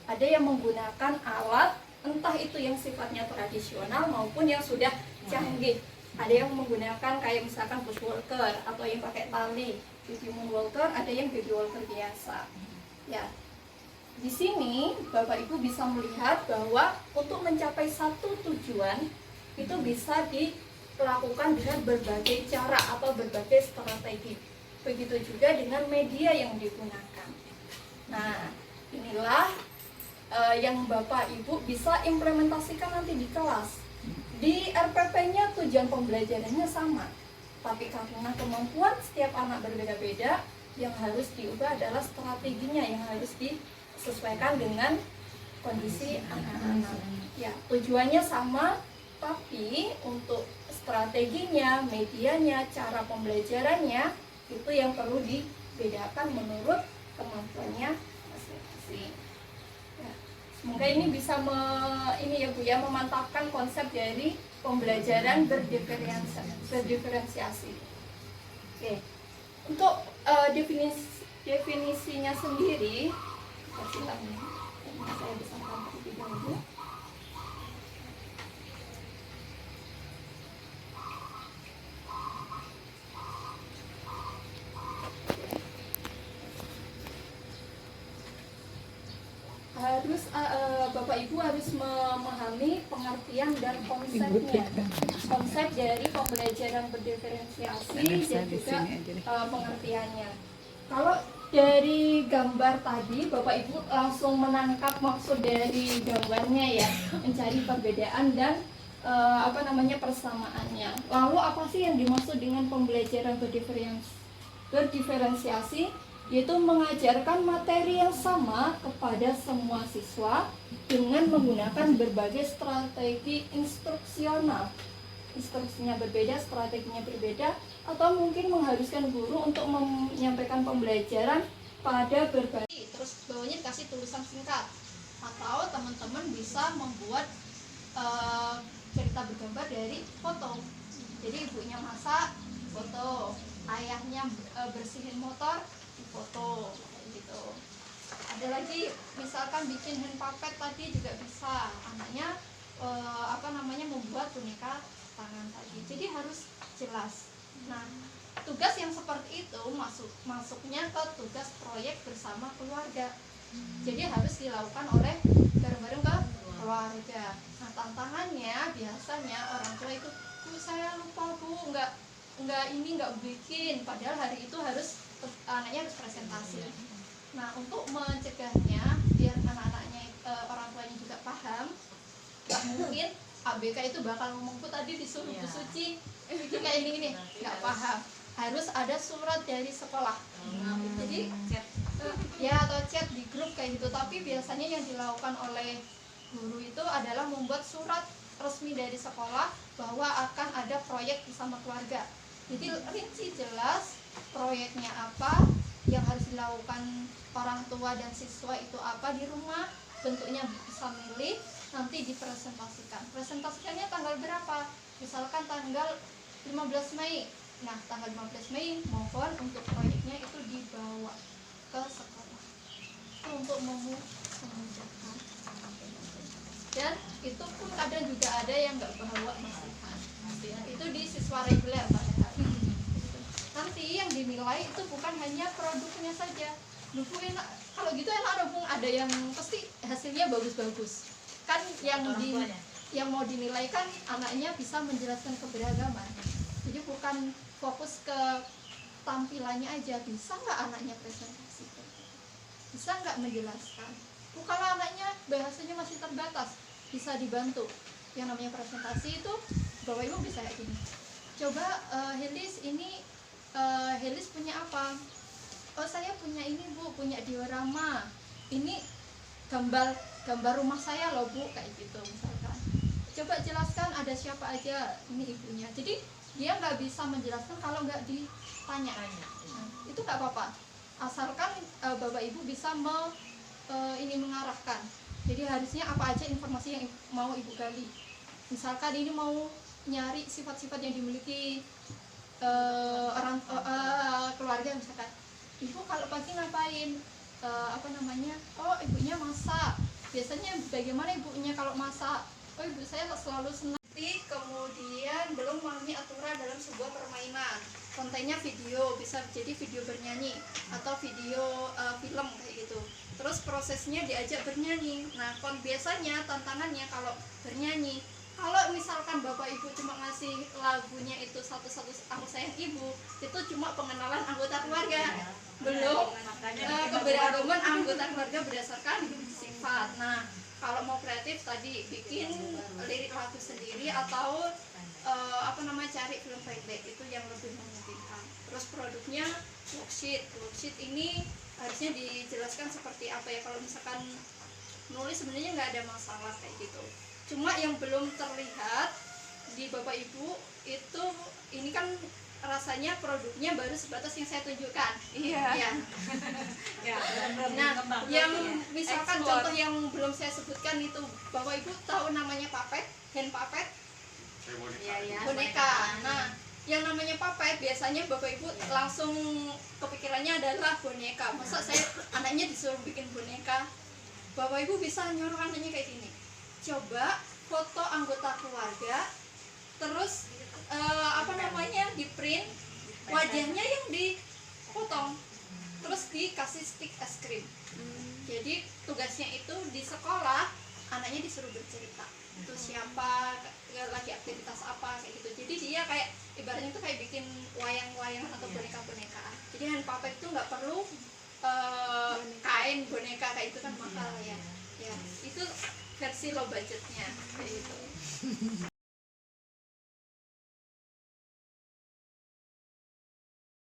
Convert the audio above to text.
ada yang menggunakan alat, entah itu yang sifatnya tradisional maupun yang sudah canggih. Ada yang menggunakan kayak misalkan push walker atau yang pakai tali, baby walker, ada yang baby walker biasa. Ya, di sini Bapak Ibu bisa melihat bahwa untuk mencapai satu tujuan itu bisa dilakukan dengan berbagai cara atau berbagai strategi. Begitu juga dengan media yang digunakan. Nah, inilah yang Bapak Ibu bisa implementasikan nanti di kelas. Di RPP-nya tujuan pembelajarannya sama, tapi karena kemampuan setiap anak berbeda-beda, yang harus diubah adalah strateginya yang harus disesuaikan dengan kondisi anak-anak. Ya, tujuannya sama, tapi untuk strateginya, medianya, cara pembelajarannya itu yang perlu dibedakan menurut kemampuannya masing-masing. Semoga ini bisa memantapkan konsep dari pembelajaran berdiferensiasi. Oke. Untuk definisinya sendiri, saya bisa terlebih dahulu. Bapak Ibu harus memahami pengertian dan konsepnya, konsep dari pembelajaran berdiferensiasi dan juga pengertiannya. Kalau dari gambar tadi Bapak Ibu langsung menangkap maksud dari gambarnya ya, mencari perbedaan dan persamaannya. Lalu apa sih yang dimaksud dengan pembelajaran berdiferensiasi? Yaitu mengajarkan materi yang sama kepada semua siswa dengan menggunakan berbagai strategi instruksional. Instruksinya berbeda, strateginya berbeda, atau mungkin mengharuskan guru untuk menyampaikan pembelajaran pada berbagai. Terus bawahnya dikasih tulisan singkat, atau teman-teman bisa membuat cerita bergambar dari foto. Jadi ibunya masak, foto, ayahnya bersihin motor, foto, gitu. Ada lagi misalkan bikin hand puppet tadi juga bisa, anaknya membuat boneka tangan tadi. Jadi harus jelas. Nah, tugas yang seperti itu masuknya ke tugas proyek bersama keluarga. Jadi harus dilakukan oleh bareng-bareng ke keluarga. Nah, tantangannya biasanya orang tua itu, saya lupa Bu, nggak bikin, padahal hari itu anaknya harus presentasi. Nah, untuk mencegahnya biar anak-anaknya orang tuanya juga paham, nggak mungkin ABK itu bakal ngomong tadi disuruh Bu Suci bikin kayak ini nggak paham. Harus ada surat dari sekolah. Jadi atau chat di grup kayak gitu. Tapi biasanya yang dilakukan oleh guru itu adalah membuat surat resmi dari sekolah bahwa akan ada proyek bersama keluarga. Jadi rinci jelas proyeknya apa, yang harus dilakukan orang tua dan siswa itu apa di rumah, bentuknya bisa milih, nanti dipresentasikan. Presentasikannya tanggal berapa? Misalkan tanggal 15 Mei. Nah, tanggal 15 Mei mohon untuk proyeknya itu dibawa ke sekolah. Itu untuk memudahkan. Dan itu pun kadang juga ada yang nggak bawa masukan. Itu di siswa reguler pada hari. Nanti yang dinilai itu bukan hanya produknya saja. Buku enak, kalau gitu enak dong, ada yang pasti hasilnya bagus-bagus. Kan yang mau dinilai kan anaknya bisa menjelaskan keberagaman. Jadi bukan fokus ke tampilannya aja, bisa nggak anaknya presentasi, bisa nggak menjelaskan. Kalau anaknya bahasanya masih terbatas, bisa dibantu. Yang namanya presentasi itu Bapak Ibu bisa kayak gini, coba Helis ini Helis punya apa? Oh, saya punya ini Bu, punya diorama, ini gambar rumah saya loh Bu, kayak gitu misalkan. Coba jelaskan ada siapa aja, ini ibunya. Jadi dia nggak bisa menjelaskan kalau nggak ditanya. Nah, itu nggak apa-apa, asalkan Bapak Ibu bisa mengarahkan. Jadi harusnya apa aja informasi yang mau Ibu gali. Misalkan ini mau nyari sifat-sifat yang dimiliki keluarga, misalkan Ibu kalau pagi ngapain, oh ibunya masak, biasanya bagaimana ibunya kalau masak? Oh, ibu saya selalu senang. Kemudian belum memahami aturan dalam sebuah permainan. Kontennya video, bisa jadi video bernyanyi atau video film kayak gitu. Terus prosesnya diajak bernyanyi. Nah, biasanya tantangannya kalau bernyanyi, kalau misalkan bapak ibu cuma ngasih lagunya itu satu-satu aku sayang ibu, itu cuma pengenalan anggota keluarga, belum keberagaman anggota keluarga berdasarkan sifat. Nah, kalau mau kreatif tadi bikin lirik lagu sendiri atau cari film pendek, itu yang lebih memungkinkan. Terus produknya worksheet ini harusnya dijelaskan seperti apa ya. Kalau misalkan nulis sebenarnya nggak ada masalah kayak gitu, cuma yang belum terlihat di bapak ibu itu ini kan rasanya produknya baru sebatas yang saya tunjukkan. Iya. Ya. Nah, yang misalkan contoh yang belum saya sebutkan itu, bapak ibu tahu namanya puppet, hand puppet, boneka. Nah, yang namanya puppet biasanya bapak ibu langsung kepikirannya adalah boneka. Masa saya anaknya disuruh bikin boneka? Bapak ibu bisa nyuruh anaknya kayak gini, coba foto anggota keluarga, terus di print wajahnya yang dipotong, terus dikasih stick es krim. Jadi tugasnya itu di sekolah anaknya disuruh bercerita itu siapa, lagi aktivitas apa kayak gitu. Jadi dia kayak ibaratnya itu kayak bikin wayang-wayangan atau boneka-bonekaan. Jadi hand puppet itu nggak perlu kain boneka kayak itu kan mahal ya. Ya itu versi low budgetnya kayak gitu.